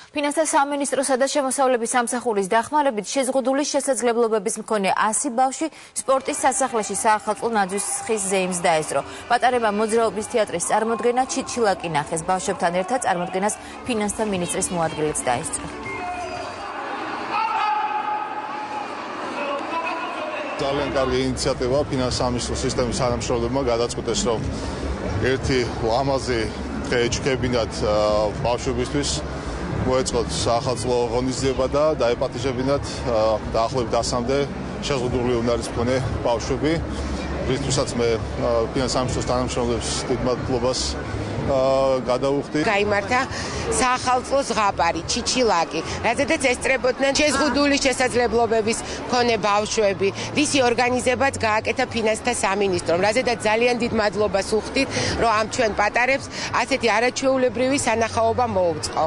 ფინანსთა სამინისტროსა და შემოსავლების სამსახურის დახმარებით შეზღუდული შესაძლებლობების მქონე 100 ბავშვი სპორტის სასახლეში საახალწლო ნაძვის ზეიმს დაესწრო. პატარებმა მოძრაობის თეატრის წარმოდგენა ჩიჩილაკი ნახეს. ბავშვებთან ერთად წარმოდგენას ფინანსთა მინისტრის მოადგილეც დაესწრო. ძალიან კარგი ინიციატივა ფინანსთა სამინისტროს სისტემის თანამშრომლებმა გადაწყვეტეს, რომ ერთი ლამაზი დღე ეჩქებინათ ბავშვებისთვის, მოეწყოთ საახალწლო ღონისძიება და დაეპატიჟებინათ დაახლოებით 100-მდე შეზღუდული უნარის მქონე ბავშვები, რისთვისაც მე ფინანსთა სამინისტროს თანამშრომლებს დიდ მადლობას გადავუხდი. გაიმართა საახალწლო ზღაპარი, ჩიჩილაკი, რაზედაც ესწრებოდნენ შეზღუდული შესაძლებლობების მქონე ბავშვები. რისი ორგანიზებაც გააკეთა ფინანსთა სამინისტრომ, რაზედაც ძალიან დიდ მადლობას უხდით, რომ ამ ჩვენ პატარებს ასეთი არაჩვეულებრივი სანახაობა მოუწყო.